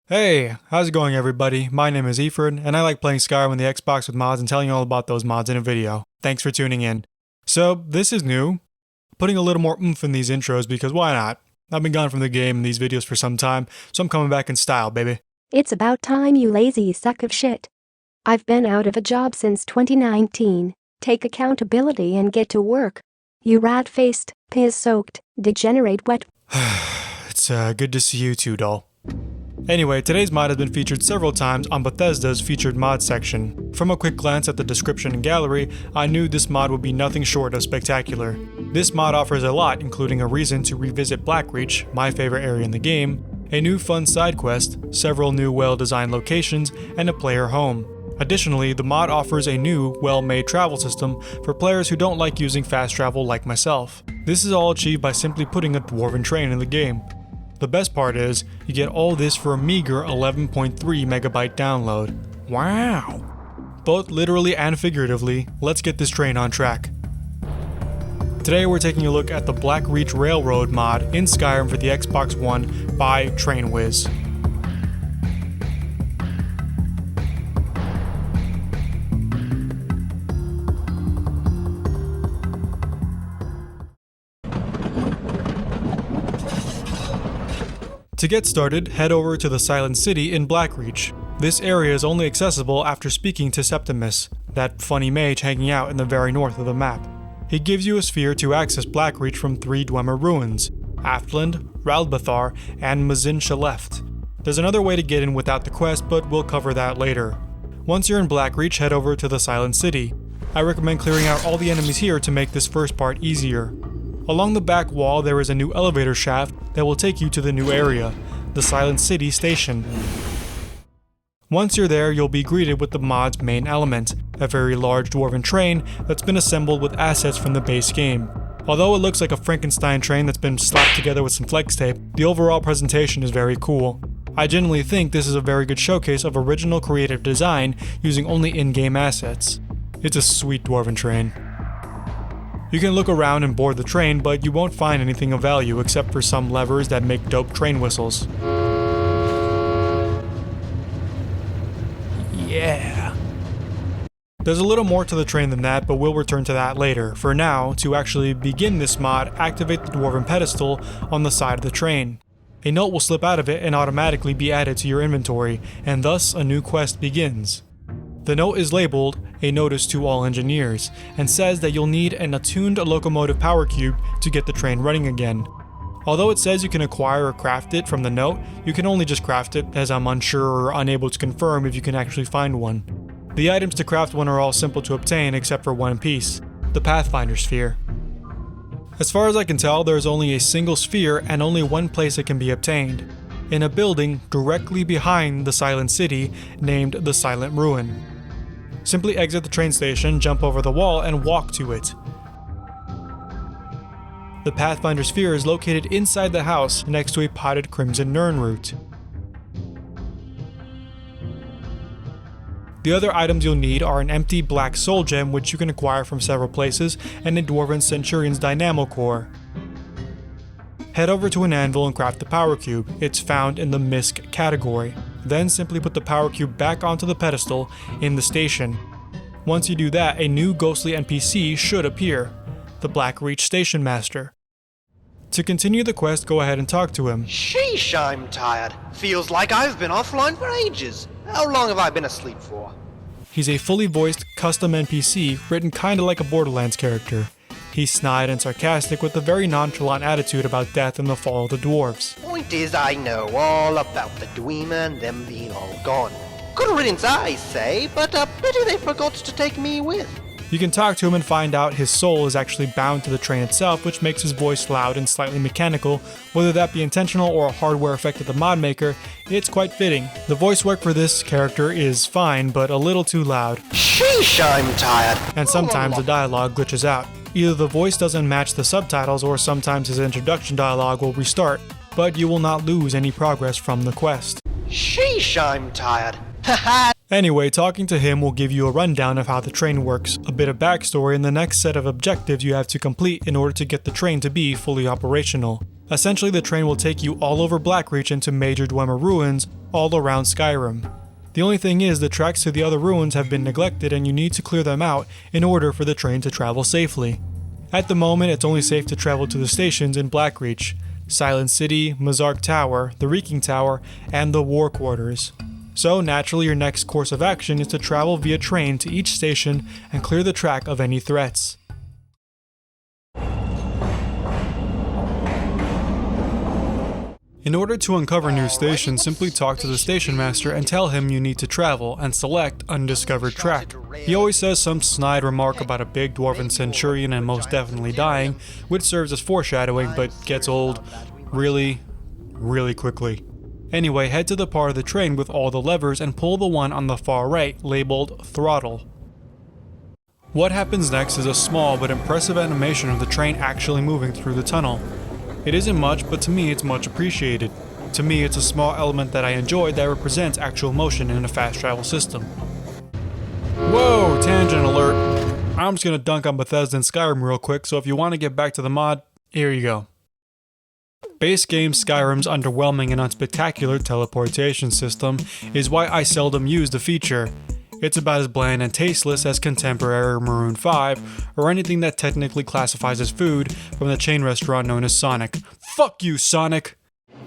Hey, how's it going everybody? My name is Efrain, and I like playing Skyrim on the Xbox with mods and telling you all about those mods in a video. Thanks for tuning in. So, this is new. Putting a little more oomph in these intros because why not? I've been gone from the game and these videos for some time, so I'm coming back in style, baby. It's about time, you lazy sack of shit. I've been out of a job since 2019. Take accountability and get to work. You rat-faced, piss-soaked, degenerate wet. It's good to see you too, doll. Anyway, today's mod has been featured several times on Bethesda's featured mod section. From a quick glance at the description and gallery, I knew this mod would be nothing short of spectacular. This mod offers a lot, including a reason to revisit Blackreach, my favorite area in the game, a new fun side quest, several new well-designed locations, and a player home. Additionally, the mod offers a new, well-made travel system for players who don't like using fast travel like myself. This is all achieved by simply putting a Dwarven train in the game. The best part is, you get all this for a meager 11.3 megabyte download. Wow! Both literally and figuratively, let's get this train on track. Today we're taking a look at the Blackreach Railroad mod in Skyrim for the Xbox One by TrainWiz. To get started, head over to the Silent City in Blackreach. This area is only accessible after speaking to Septimus, that funny mage hanging out in the very north of the map. He gives you a sphere to access Blackreach from 3 Dwemer ruins, Aftland, Ralbathar, and Mazin Shaleft. There's another way to get in without the quest, but we'll cover that later. Once you're in Blackreach, head over to the Silent City. I recommend clearing out all the enemies here to make this first part easier. Along the back wall there is a new elevator shaft that will take you to the new area, the Silent City Station. Once you're there, you'll be greeted with the mod's main element, a very large Dwarven train that's been assembled with assets from the base game. Although it looks like a Frankenstein train that's been slapped together with some flex tape, the overall presentation is very cool. I genuinely think this is a very good showcase of original creative design using only in-game assets. It's a sweet Dwarven train. You can look around and board the train, but you won't find anything of value except for some levers that make dope train whistles. Yeah. There's a little more to the train than that, but we'll return to that later. For now, to actually begin this mod, activate the Dwarven pedestal on the side of the train. A note will slip out of it and automatically be added to your inventory, and thus a new quest begins. The note is labeled, "A Notice to All Engineers," and says that you'll need an attuned locomotive power cube to get the train running again. Although it says you can acquire or craft it from the note, you can only just craft it, as I'm unsure or unable to confirm if you can actually find one. The items to craft one are all simple to obtain except for one piece, the Pathfinder Sphere. As far as I can tell, there is only a single sphere and only one place it can be obtained, in a building directly behind the Silent City named the Silent Ruin. Simply exit the train station, jump over the wall, and walk to it. The Pathfinder Sphere is located inside the house next to a potted crimson nirnroot. The other items you'll need are an empty black soul gem, which you can acquire from several places, and a Dwarven Centurion's dynamo core. Head over to an anvil and craft the power cube. It's found in the misc category. Then simply put the power cube back onto the pedestal in the station. Once you do that, a new ghostly NPC should appear, the Blackreach Station Master. To continue the quest, go ahead and talk to him. Sheesh, I'm tired. Feels like I've been offline for ages. How long have I been asleep for? He's a fully voiced, custom NPC written kinda like a Borderlands character. He's snide and sarcastic with a very nonchalant attitude about death and the fall of the dwarves. Point is, I know all about the Dwemer and them being all gone. Good riddance, I say, but pity they forgot to take me with. You can talk to him and find out his soul is actually bound to the train itself, which makes his voice loud and slightly mechanical. Whether that be intentional or a hardware effect of the mod maker, it's quite fitting. The voice work for this character is fine, but a little too loud. Sheesh, I'm tired. And sometimes the dialogue glitches out. Either the voice doesn't match the subtitles or sometimes his introduction dialogue will restart, but you will not lose any progress from the quest. Sheesh, I'm tired. Haha. Anyway, talking to him will give you a rundown of how the train works, a bit of backstory, and the next set of objectives you have to complete in order to get the train to be fully operational. Essentially, the train will take you all over Blackreach into major Dwemer ruins all around Skyrim. The only thing is, the tracks to the other ruins have been neglected and you need to clear them out in order for the train to travel safely. At the moment, it's only safe to travel to the stations in Blackreach: Silent City, Mazark Tower, the Reeking Tower, and the War Quarters. So naturally, your next course of action is to travel via train to each station and clear the track of any threats. In order to uncover new stations, simply talk to the station master and tell him you need to travel, and select Undiscovered Track. He always says some snide remark about a big Dwarven Centurion and most definitely dying, which serves as foreshadowing but gets old really quickly. Anyway, head to the part of the train with all the levers and pull the one on the far right, labeled Throttle. What happens next is a small but impressive animation of the train actually moving through the tunnel. It isn't much, but to me it's much appreciated. To me, it's a small element that I enjoy that represents actual motion in a fast travel system. Whoa, tangent alert. I'm just gonna dunk on Bethesda and Skyrim real quick, so if you want to get back to the mod, here you go. Base game Skyrim's underwhelming and unspectacular teleportation system is why I seldom use the feature. It's about as bland and tasteless as contemporary Maroon 5, or anything that technically classifies as food from the chain restaurant known as Sonic. Fuck you, Sonic!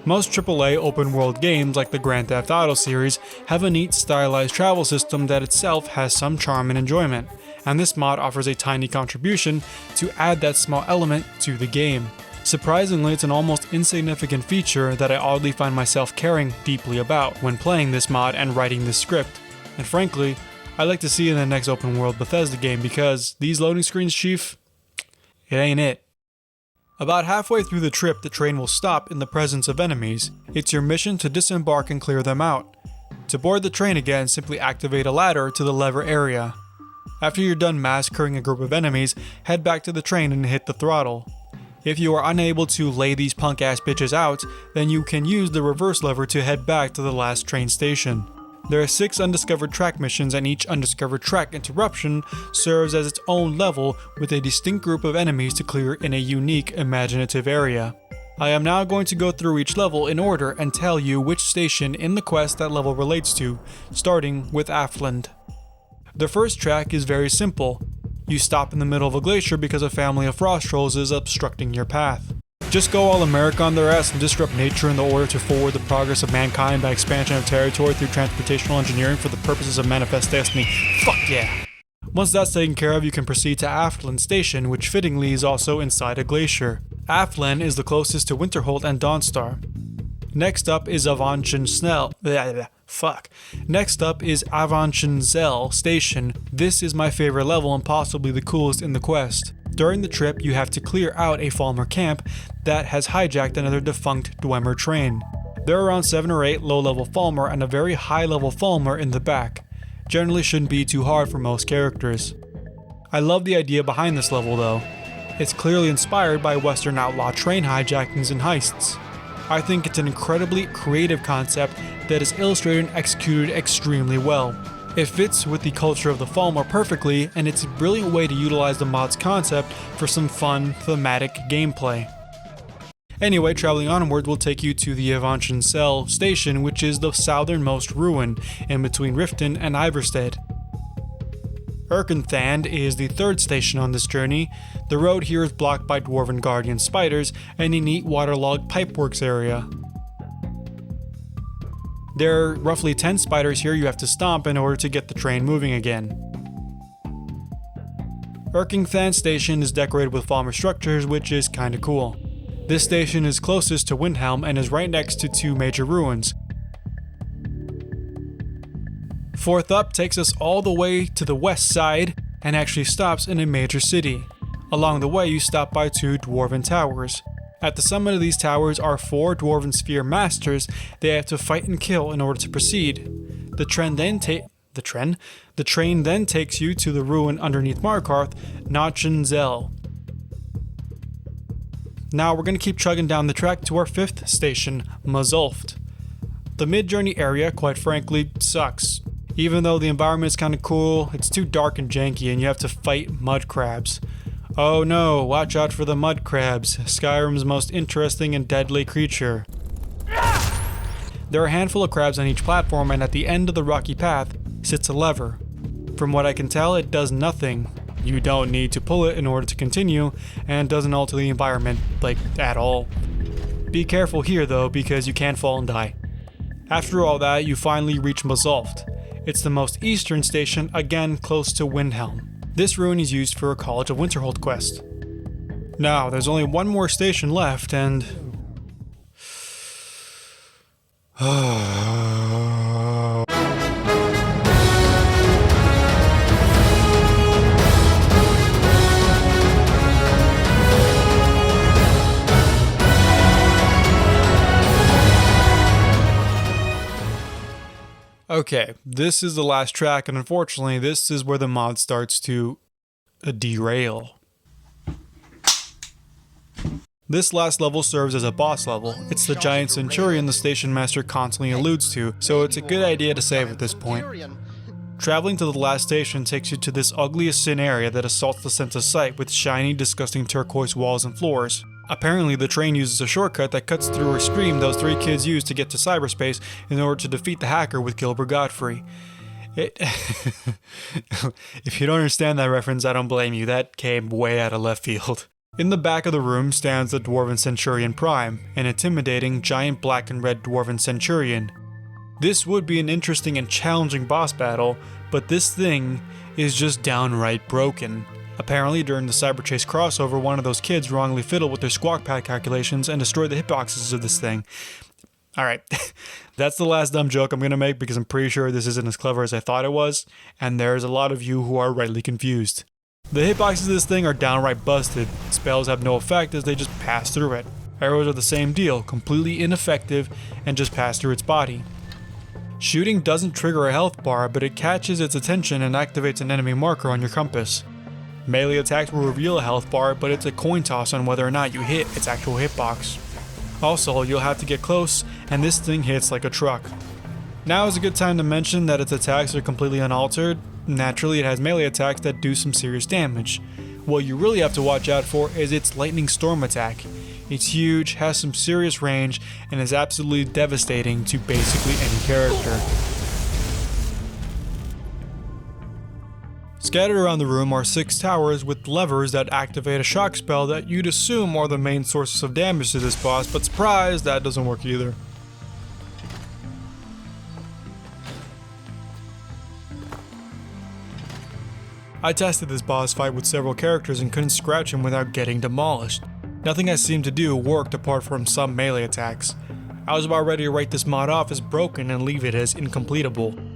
Most AAA open-world games like the Grand Theft Auto series have a neat stylized travel system that itself has some charm and enjoyment, and this mod offers a tiny contribution to add that small element to the game. Surprisingly, it's an almost insignificant feature that I oddly find myself caring deeply about when playing this mod and writing this script. And frankly, I'd like to see it in the next open world Bethesda game because these loading screens, chief, it ain't it. About halfway through the trip, the train will stop in the presence of enemies. It's your mission to disembark and clear them out. To board the train again, simply activate a ladder to the lever area. After you're done massacring a group of enemies, head back to the train and hit the throttle. If you are unable to lay these punk ass bitches out, then you can use the reverse lever to head back to the last train station. There are 6 undiscovered track missions, and each undiscovered track interruption serves as its own level with a distinct group of enemies to clear in a unique, imaginative area. I am now going to go through each level in order and tell you which station in the quest that level relates to, starting with Afland. The first track is very simple. You stop in the middle of a glacier because a family of frost trolls is obstructing your path. Just go all America on their ass and disrupt nature in the order to forward the progress of mankind by expansion of territory through transportational engineering for the purposes of manifest destiny. Fuck yeah! Once that's taken care of, you can proceed to Afland Station, which fittingly is also inside a glacier. Afland is the closest to Winterhold and Dawnstar. Next up is Next up is Avanchenzel Station. This is my favorite level and possibly the coolest in the quest. During the trip, you have to clear out a Falmer camp that has hijacked another defunct Dwemer train. There are around 7 or 8 low-level Falmer and a very high-level Falmer in the back. Generally shouldn't be too hard for most characters. I love the idea behind this level though. It's clearly inspired by Western outlaw train hijackings and heists. I think it's an incredibly creative concept that is illustrated and executed extremely well. It fits with the culture of the Falmer perfectly, and it's a brilliant way to utilize the mod's concept for some fun, thematic gameplay. Anyway, traveling onward will take you to the Avanchenzel Station, which is the southernmost ruin, in between Riften and Iverstead. Erkenthand is the third station on this journey. The road here is blocked by Dwarven Guardian spiders and a neat waterlogged pipeworks area. There are roughly 10 spiders here you have to stomp in order to get the train moving again. Erkenthand Station is decorated with Falmer structures, which is kinda cool. This station is closest to Windhelm and is right next to 2 major ruins. Fourth up takes us all the way to the west side and actually stops in a major city. Along the way you stop by 2 Dwarven towers. At the summit of these towers are 4 Dwarven Sphere masters they have to fight and kill in order to proceed. The train then takes you to the ruin underneath Markarth, Nachenzel. Now we're going to keep chugging down the track to our 5th station, Mazulft. The mid-journey area, quite frankly, sucks. Even though the environment is kind of cool, it's too dark and janky and you have to fight mud crabs. Oh no, watch out for the mud crabs, Skyrim's most interesting and deadly creature. There are a handful of crabs on each platform, and at the end of the rocky path sits a lever. From what I can tell, it does nothing. You don't need to pull it in order to continue, and doesn't alter the environment, like, at all. Be careful here though, because you can fall and die. After all that, you finally reach Mazalt. It's the most eastern station, again close to Windhelm. This ruin is used for a College of Winterhold quest. Now, there's only one more station left, and... Okay, this is the last track, and unfortunately, this is where the mod starts to derail. This last level serves as a boss level. It's the giant Centurion the station master constantly alludes to, so it's a good idea to save at this point. Traveling to the last station takes you to this ugly as sin area that assaults the sense of sight with shiny, disgusting turquoise walls and floors. Apparently, the train uses a shortcut that cuts through a stream those three kids used to get to cyberspace in order to defeat the hacker with Gilbert Godfrey. If you don't understand that reference, I don't blame you. That came way out of left field. In the back of the room stands the Dwarven Centurion Prime, an intimidating, giant black and red Dwarven Centurion. This would be an interesting and challenging boss battle, but this thing is just downright broken. Apparently, during the Cyberchase crossover, one of those kids wrongly fiddled with their squawk pad calculations and destroyed the hitboxes of this thing. Alright, that's the last dumb joke I'm gonna make because I'm pretty sure this isn't as clever as I thought it was, and there's a lot of you who are rightly confused. The hitboxes of this thing are downright busted. Spells have no effect as they just pass through it. Arrows are the same deal, completely ineffective and just pass through its body. Shooting doesn't trigger a health bar, but it catches its attention and activates an enemy marker on your compass. Melee attacks will reveal a health bar, but it's a coin toss on whether or not you hit its actual hitbox. Also, you'll have to get close, and this thing hits like a truck. Now is a good time to mention that its attacks are completely unaltered. Naturally, it has melee attacks that do some serious damage. What you really have to watch out for is its lightning storm attack. It's huge, has some serious range, and is absolutely devastating to basically any character. Scattered around the room are 6 towers with levers that activate a shock spell that you'd assume are the main sources of damage to this boss, but surprise, that doesn't work either. I tested this boss fight with several characters and couldn't scratch him without getting demolished. Nothing I seemed to do worked apart from some melee attacks. I was about ready to write this mod off as broken and leave it as incompletable.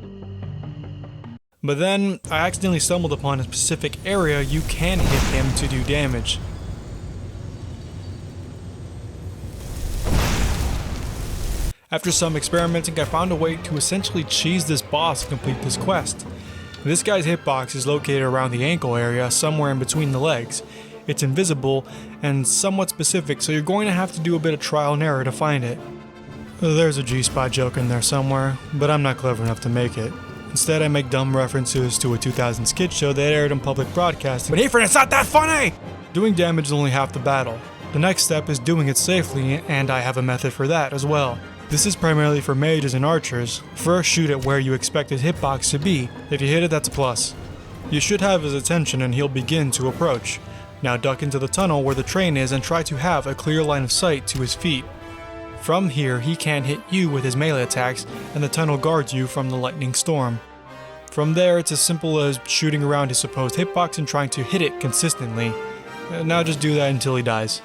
But then, I accidentally stumbled upon a specific area you can hit him to do damage. After some experimenting, I found a way to essentially cheese this boss to complete this quest. This guy's hitbox is located around the ankle area, somewhere in between the legs. It's invisible and somewhat specific, so you're going to have to do a bit of trial and error to find it. There's a G-spot joke in there somewhere, but I'm not clever enough to make it. Instead, I make dumb references to a 2000s kid show that aired in public broadcasting. But Efrain, it's not that funny! Doing damage is only half the battle. The next step is doing it safely, and I have a method for that as well. This is primarily for mages and archers. First, shoot it where you expect his hitbox to be. If you hit it, that's a plus. You should have his attention and he'll begin to approach. Now duck into the tunnel where the train is and try to have a clear line of sight to his feet. From here, he can't hit you with his melee attacks, and the tunnel guards you from the lightning storm. From there, it's as simple as shooting around his supposed hitbox and trying to hit it consistently. Now just do that until he dies.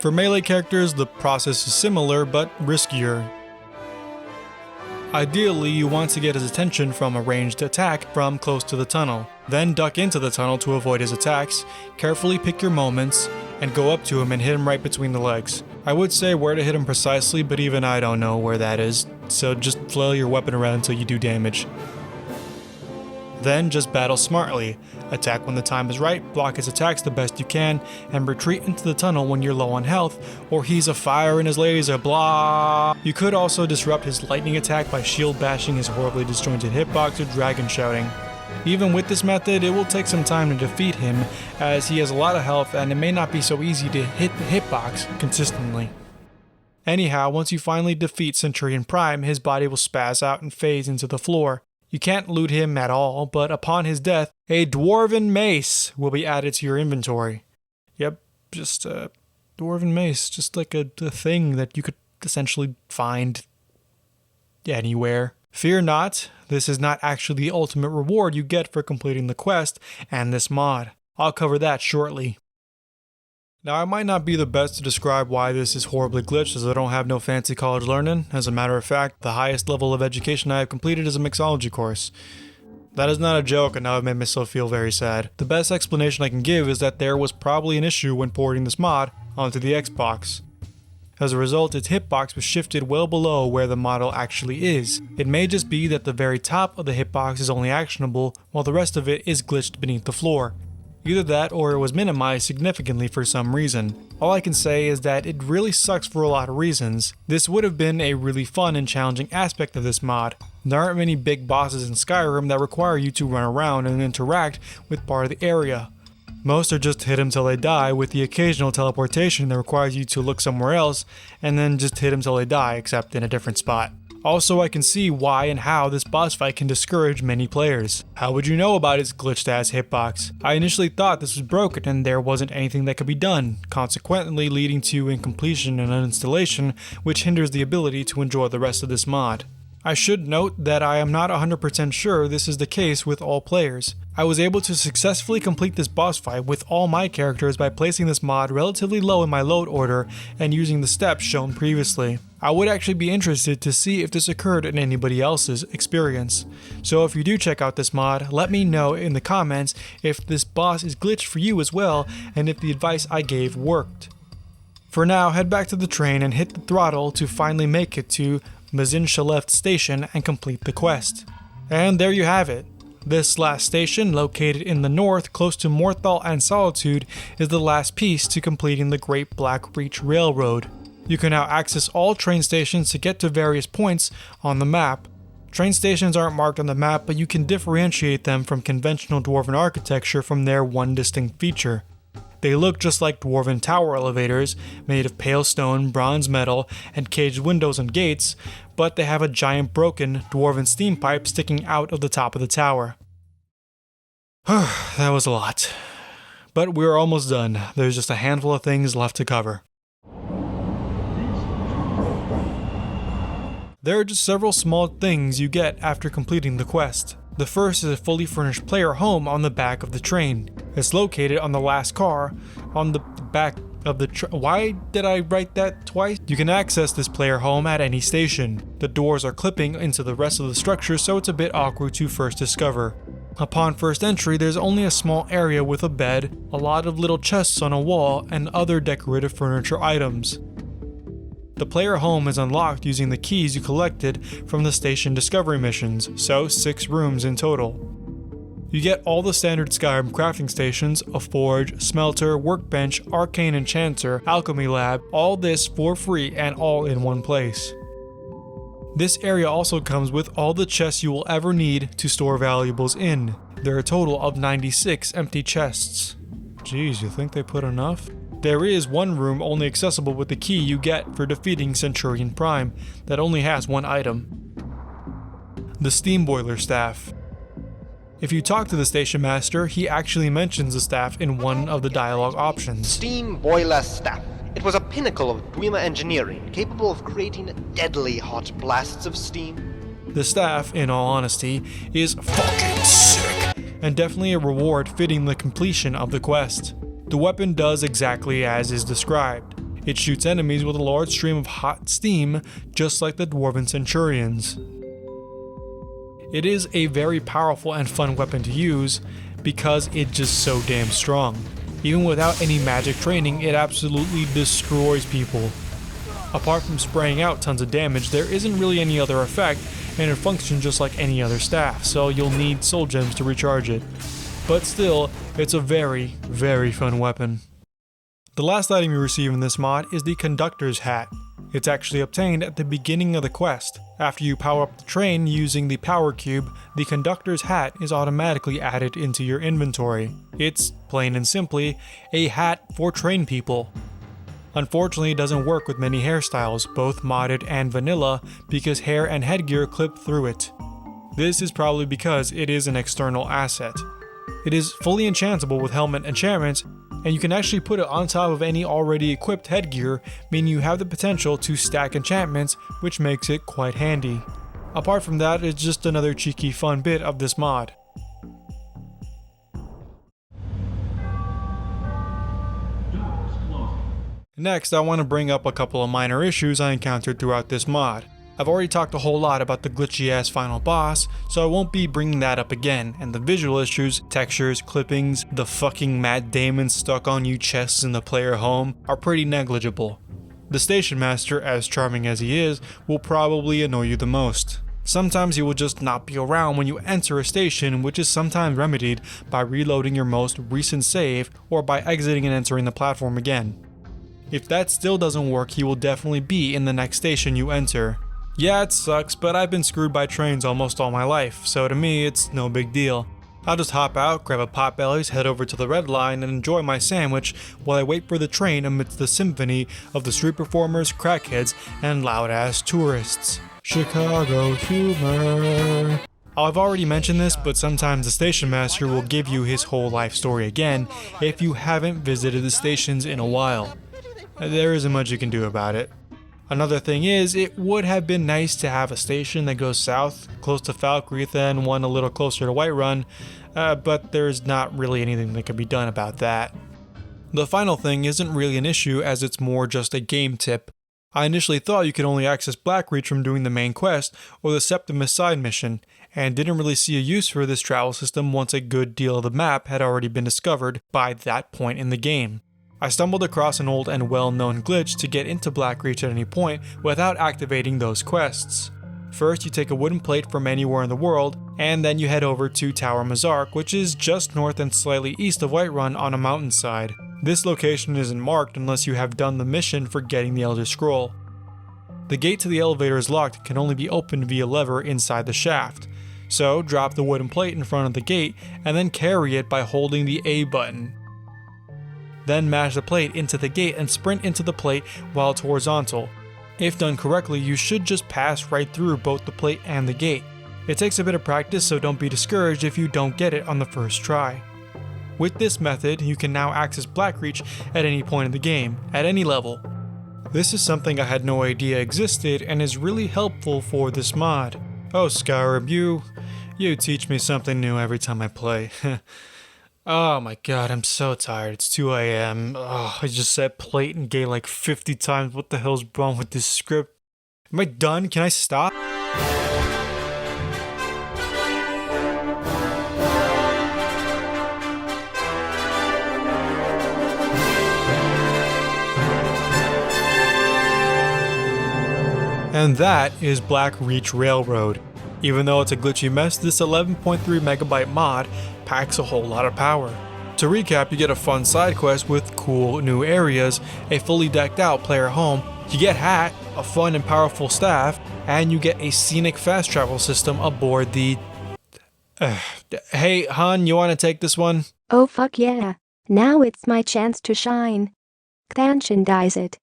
For melee characters, the process is similar, but riskier. Ideally, you want to get his attention from a ranged attack from close to the tunnel. Then duck into the tunnel to avoid his attacks, carefully pick your moments, and go up to him and hit him right between the legs. I would say where to hit him precisely, but even I don't know where that is, so just flail your weapon around until you do damage. Then just battle smartly. Attack when the time is right, block his attacks the best you can, and retreat into the tunnel when you're low on health, or he's a fire in his laser, blah. You could also disrupt his lightning attack by shield bashing his horribly disjointed hitbox or dragon shouting. Even with this method, it will take some time to defeat him, as he has a lot of health and it may not be so easy to hit the hitbox consistently. Anyhow, once you finally defeat Centurion Prime, his body will spaz out and phase into the floor. You can't loot him at all, but upon his death, a Dwarven mace will be added to your inventory. Yep, just a Dwarven mace, just like a thing that you could essentially find anywhere. Fear not, this is not actually the ultimate reward you get for completing the quest and this mod. I'll cover that shortly. Now, I might not be the best to describe why this is horribly glitched, as I don't have no fancy college learning. As a matter of fact, the highest level of education I have completed is a mixology course. That is not a joke, and now it made myself feel very sad. The best explanation I can give is that there was probably an issue when porting this mod onto the Xbox. As a result, its hitbox was shifted well below where the model actually is. It may just be that the very top of the hitbox is only actionable, while the rest of it is glitched beneath the floor. Either that or it was minimized significantly for some reason. All I can say is that it really sucks for a lot of reasons. This would have been a really fun and challenging aspect of this mod. There aren't many big bosses in Skyrim that require you to run around and interact with part of the area. Most are just hit 'em till they die, with the occasional teleportation that requires you to look somewhere else and then just hit 'em till they die, except in a different spot. Also, I can see why and how this boss fight can discourage many players. How would you know about its glitched ass hitbox? I initially thought this was broken and there wasn't anything that could be done, consequently leading to incompletion and uninstallation, which hinders the ability to enjoy the rest of this mod. I should note that I am not 100% sure this is the case with all players. I was able to successfully complete this boss fight with all my characters by placing this mod relatively low in my load order and using the steps shown previously. I would actually be interested to see if this occurred in anybody else's experience. So if you do check out this mod, let me know in the comments if this boss is glitched for you as well and if the advice I gave worked. For now, head back to the train and hit the throttle to finally make it to Mazinshaleft Station and complete the quest. And there you have it. This last station, located in the north close to Morthal and Solitude, is the last piece to completing the Great Blackreach Railroad. You can now access all train stations to get to various points on the map. Train stations aren't marked on the map, but you can differentiate them from conventional Dwarven architecture from their one distinct feature. They look just like Dwarven tower elevators, made of pale stone, bronze metal, and caged windows and gates, but they have a giant broken Dwarven steam pipe sticking out of the top of the tower. That was a lot. But we're almost done. There's just a handful of things left to cover. There are just several small things you get after completing the quest. The first is a fully furnished player home on the back of the train. It's located on the last car on the back of the train. Why did I write that twice? You can access this player home at any station. The doors are clipping into the rest of the structure, so it's a bit awkward to first discover. Upon first entry, there's only a small area with a bed, a lot of little chests on a wall, and other decorative furniture items. The player home is unlocked using the keys you collected from the station discovery missions, so 6 rooms in total. You get all the standard Skyrim crafting stations, a forge, smelter, workbench, arcane enchanter, alchemy lab, all this for free and all in one place. This area also comes with all the chests you will ever need to store valuables in. There are a total of 96 empty chests. Jeez, you think they put enough? There is one room only accessible with the key you get for defeating Centurion Prime that only has one item. The steam boiler staff. If you talk to the station master, he actually mentions the staff in one of the dialogue options. Steam boiler staff. It was a pinnacle of Dwemer engineering, capable of creating deadly hot blasts of steam. The staff, in all honesty, is fucking sick, and definitely a reward fitting the completion of the quest. The weapon does exactly as is described. It shoots enemies with a large stream of hot steam, just like the Dwarven Centurions. It is a very powerful and fun weapon to use, because it's just so damn strong. Even without any magic training, it absolutely destroys people. Apart from spraying out tons of damage, there isn't really any other effect, and it functions just like any other staff, so you'll need soul gems to recharge it. But still, it's a very, very fun weapon. The last item you receive in this mod is the Conductor's Hat. It's actually obtained at the beginning of the quest. After you power up the train using the power cube, the conductor's hat is automatically added into your inventory. It's, plain and simply, a hat for train people. Unfortunately, it doesn't work with many hairstyles, both modded and vanilla, because hair and headgear clip through it. This is probably because it is an external asset. It is fully enchantable with helmet enchantments, and you can actually put it on top of any already equipped headgear, meaning you have the potential to stack enchantments, which makes it quite handy. Apart from that, it's just another cheeky fun bit of this mod. Next, I want to bring up a couple of minor issues I encountered throughout this mod. I've already talked a whole lot about the glitchy ass final boss, so I won't be bringing that up again, and the visual issues, textures, clippings, the fucking Matt Damon stuck on you chests in the player home are pretty negligible. The station master, as charming as he is, will probably annoy you the most. Sometimes he will just not be around when you enter a station, which is sometimes remedied by reloading your most recent save or by exiting and entering the platform again. If that still doesn't work, he will definitely be in the next station you enter. Yeah, it sucks, but I've been screwed by trains almost all my life, so to me, it's no big deal. I'll just hop out, grab a Potbelly's, head over to the red line, and enjoy my sandwich while I wait for the train amidst the symphony of the street performers, crackheads, and loud-ass tourists. Chicago humor. I've already mentioned this, but sometimes the station master will give you his whole life story again if you haven't visited the stations in a while. There isn't much you can do about it. Another thing is, it would have been nice to have a station that goes south, close to Falkreath, and one a little closer to Whiterun, but there's not really anything that can be done about that. The final thing isn't really an issue, as it's more just a game tip. I initially thought you could only access Blackreach from doing the main quest or the Septimus side mission, and didn't really see a use for this travel system once a good deal of the map had already been discovered by that point in the game. I stumbled across an old and well-known glitch to get into Blackreach at any point without activating those quests. First, you take a wooden plate from anywhere in the world, and then you head over to Tower Mazark, which is just north and slightly east of Whiterun on a mountainside. This location isn't marked unless you have done the mission for getting the Elder Scroll. The gate to the elevator is locked and can only be opened via lever inside the shaft. So, drop the wooden plate in front of the gate and then carry it by holding the A button. Then mash the plate into the gate and sprint into the plate while it's horizontal. If done correctly, you should just pass right through both the plate and the gate. It takes a bit of practice, so don't be discouraged if you don't get it on the first try. With this method, you can now access Blackreach at any point in the game, at any level. This is something I had no idea existed and is really helpful for this mod. Oh Skyrim, you teach me something new every time I play. Oh my god, I'm so tired. It's 2 AM. Oh, I just said plate and gate like 50 times. What the hell's wrong with this script? Am I done? Can I stop? And that is Blackreach Railroad. Even though it's a glitchy mess, this 11.3 megabyte mod packs a whole lot of power. To recap, you get a fun side quest with cool new areas, a fully decked out player home, you get Hat, a fun and powerful staff, and you get a scenic fast travel system aboard the... Hey, Han, you want to take this one? Oh fuck yeah. Now it's my chance to shine. Merchandise it.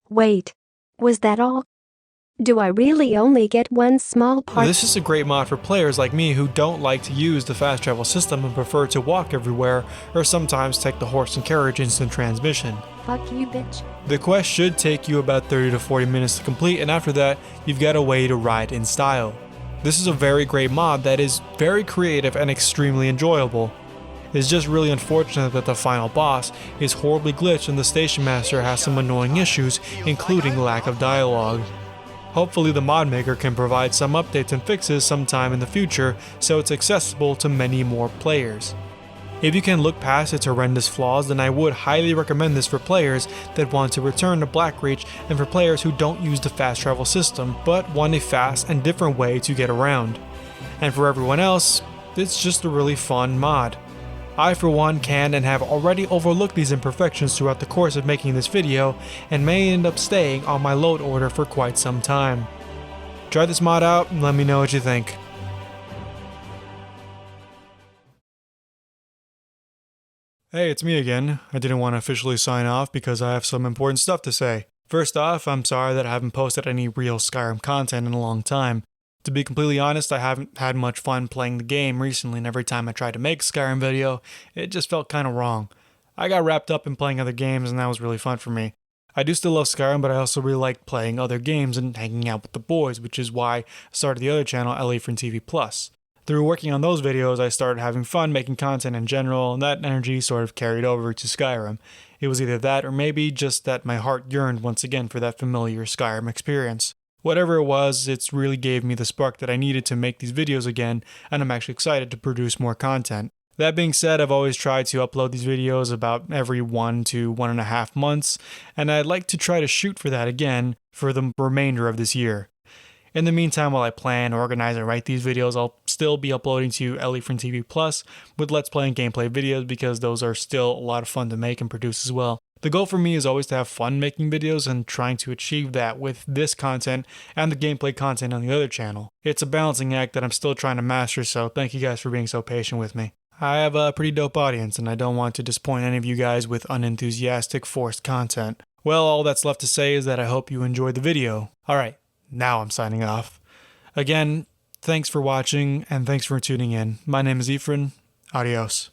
Wait. Was that all? Do I really only get one small part? This is a great mod for players like me who don't like to use the fast travel system and prefer to walk everywhere, or sometimes take the horse and carriage instant transmission. Fuck you, bitch. The quest should take you about 30 to 40 minutes to complete, and after that, you've got a way to ride in style. This is a very great mod that is very creative and extremely enjoyable. It's just really unfortunate that the final boss is horribly glitched and the station master has some annoying issues, including lack of dialogue. Hopefully the mod maker can provide some updates and fixes sometime in the future so it's accessible to many more players. If you can look past its horrendous flaws, then I would highly recommend this for players that want to return to Blackreach and for players who don't use the fast travel system but want a fast and different way to get around. And for everyone else, it's just a really fun mod. I for one can and have already overlooked these imperfections throughout the course of making this video and may end up staying on my load order for quite some time. Try this mod out and let me know what you think. Hey, it's me again. I didn't want to officially sign off because I have some important stuff to say. First off, I'm sorry that I haven't posted any real Skyrim content in a long time. To be completely honest, I haven't had much fun playing the game recently, and every time I tried to make a Skyrim video, it just felt kinda wrong. I got wrapped up in playing other games and that was really fun for me. I do still love Skyrim, but I also really like playing other games and hanging out with the boys, which is why I started the other channel, Efrain TV+. Through working on those videos, I started having fun making content in general, and that energy sort of carried over to Skyrim. It was either that or maybe just that my heart yearned once again for that familiar Skyrim experience. Whatever it was, it's really gave me the spark that I needed to make these videos again, and I'm actually excited to produce more content. That being said, I've always tried to upload these videos about every 1 to 1.5 months, and I'd like to try to shoot for that again for the remainder of this year. In the meantime, while I plan, organize, and write these videos, I'll still be uploading to Efrain TV+ with Let's Play and gameplay videos because those are still a lot of fun to make and produce as well. The goal for me is always to have fun making videos and trying to achieve that with this content and the gameplay content on the other channel. It's a balancing act that I'm still trying to master, so thank you guys for being so patient with me. I have a pretty dope audience and I don't want to disappoint any of you guys with unenthusiastic, forced content. Well, all that's left to say is that I hope you enjoyed the video. Alright. Now I'm signing off. Again, thanks for watching and thanks for tuning in. My name is Efrain. Adios.